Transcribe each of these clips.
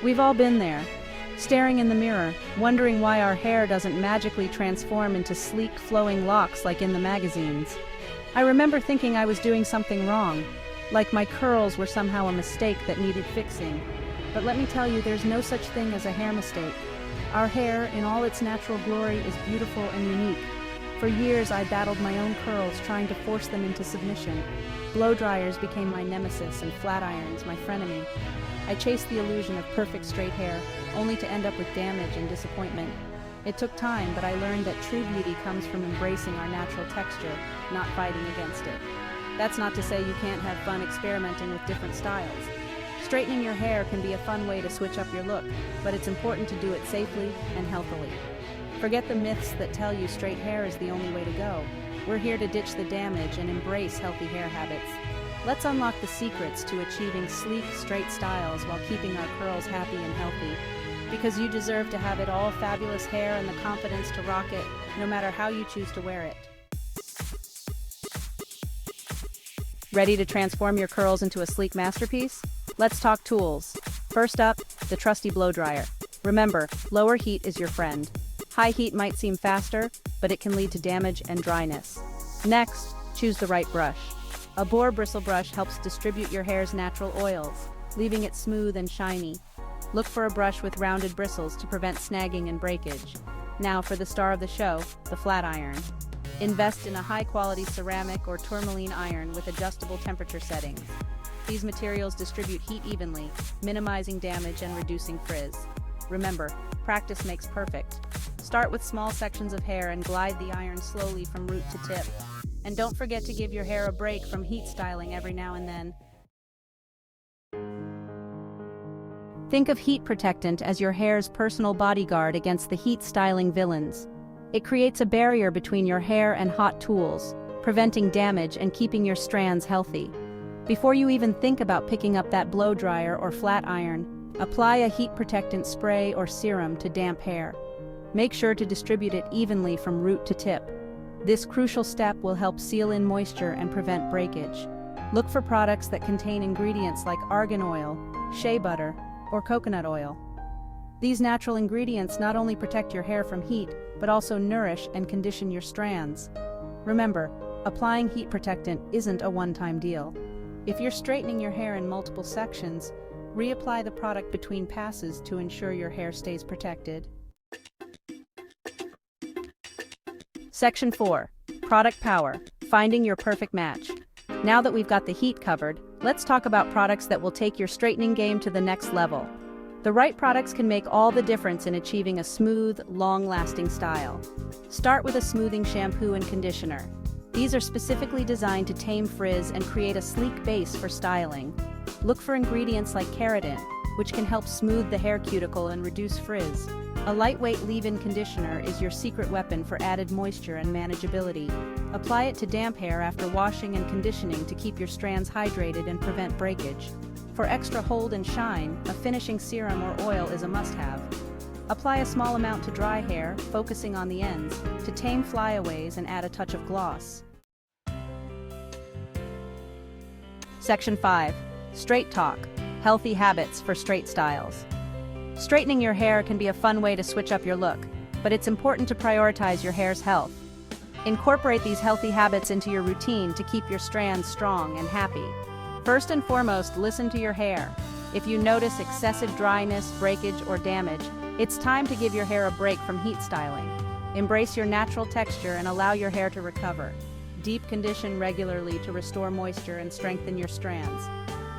We've all been there, staring in the mirror, wondering why our hair doesn't magically transform into sleek, flowing locks like in the magazines. I remember thinking I was doing something wrong, like my curls were somehow a mistake that needed fixing. But let me tell you, there's no such thing as a hair mistake. Our hair, in all its natural glory, is beautiful and unique. For years, I battled my own curls, trying to force them into submission. Blow dryers became my nemesis and flat irons my frenemy. I chased the illusion of perfect straight hair, only to end up with damage and disappointment. It took time, but I learned that true beauty comes from embracing our natural texture, not fighting against it. That's not to say you can't have fun experimenting with different styles. Straightening your hair can be a fun way to switch up your look, but it's important to do it safely and healthily. Forget the myths that tell you straight hair is the only way to go. We're here to ditch the damage and embrace healthy hair habits. Let's unlock the secrets to achieving sleek, straight styles while keeping our curls happy and healthy. Because you deserve to have it all, fabulous hair and the confidence to rock it, no matter how you choose to wear it. Ready to transform your curls into a sleek masterpiece? Let's talk tools. First up, the trusty blow dryer. Remember, lower heat is your friend. High heat might seem faster, but it can lead to damage and dryness. Next, choose the right brush. A boar bristle brush helps distribute your hair's natural oils, leaving it smooth and shiny. Look for a brush with rounded bristles to prevent snagging and breakage. Now for the star of the show, the flat iron. Invest in a high-quality ceramic or tourmaline iron with adjustable temperature settings. These materials distribute heat evenly, minimizing damage and reducing frizz. Remember, practice makes perfect. Start with small sections of hair and glide the iron slowly from root to tip. And don't forget to give your hair a break from heat styling every now and then. Think of heat protectant as your hair's personal bodyguard against the heat styling villains. It creates a barrier between your hair and hot tools, preventing damage and keeping your strands healthy. Before you even think about picking up that blow dryer or flat iron, apply a heat protectant spray or serum to damp hair. Make sure to distribute it evenly from root to tip. This crucial step will help seal in moisture and prevent breakage. Look for products that contain ingredients like argan oil, shea butter, or coconut oil. These natural ingredients not only protect your hair from heat, but also nourish and condition your strands. Remember, applying heat protectant isn't a one-time deal. If you're straightening your hair in multiple sections, reapply the product between passes to ensure your hair stays protected. Section 4. Product Power. Finding your perfect match. Now that we've got the heat covered, let's talk about products that will take your straightening game to the next level. The right products can make all the difference in achieving a smooth, long-lasting style. Start with a smoothing shampoo and conditioner. These are specifically designed to tame frizz and create a sleek base for styling. Look for ingredients like keratin, which can help smooth the hair cuticle and reduce frizz. A lightweight leave-in conditioner is your secret weapon for added moisture and manageability. Apply it to damp hair after washing and conditioning to keep your strands hydrated and prevent breakage. For extra hold and shine, a finishing serum or oil is a must-have. Apply a small amount to dry hair, focusing on the ends, to tame flyaways and add a touch of gloss. Section 5. Straight Talk. Healthy habits for straight styles. Straightening your hair can be a fun way to switch up your look, but it's important to prioritize your hair's health. Incorporate these healthy habits into your routine to keep your strands strong and happy. First and foremost, listen to your hair. If you notice excessive dryness, breakage, or damage, it's time to give your hair a break from heat styling. Embrace your natural texture and allow your hair to recover. Deep condition regularly to restore moisture and strengthen your strands.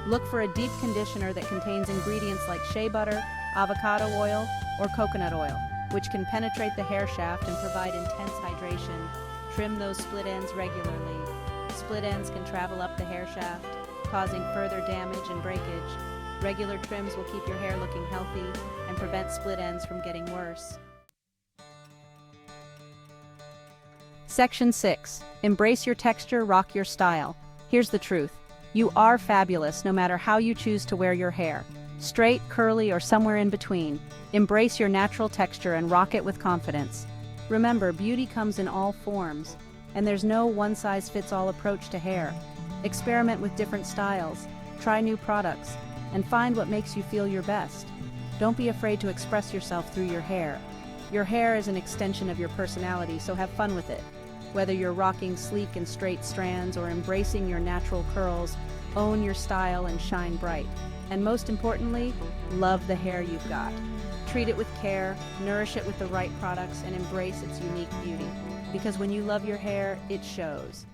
Look for a deep conditioner that contains ingredients like shea butter, avocado oil, or coconut oil, which can penetrate the hair shaft and provide intense hydration. Trim those split ends regularly. Split ends can travel up the hair shaft, causing further damage and breakage. Regular trims will keep your hair looking healthy and prevent split ends from getting worse. Section 6. Embrace your texture, rock your style. Here's the truth. You are fabulous no matter how you choose to wear your hair. Straight, curly, or somewhere in between. Embrace your natural texture and rock it with confidence. Remember, beauty comes in all forms, and there's no one-size-fits-all approach to hair. Experiment with different styles, try new products, and find what makes you feel your best. Don't be afraid to express yourself through your hair. Your hair is an extension of your personality, so have fun with it. Whether you're rocking sleek and straight strands or embracing your natural curls, own your style and shine bright. And most importantly, love the hair you've got. Treat it with care, nourish it with the right products, and embrace its unique beauty. Because when you love your hair, it shows.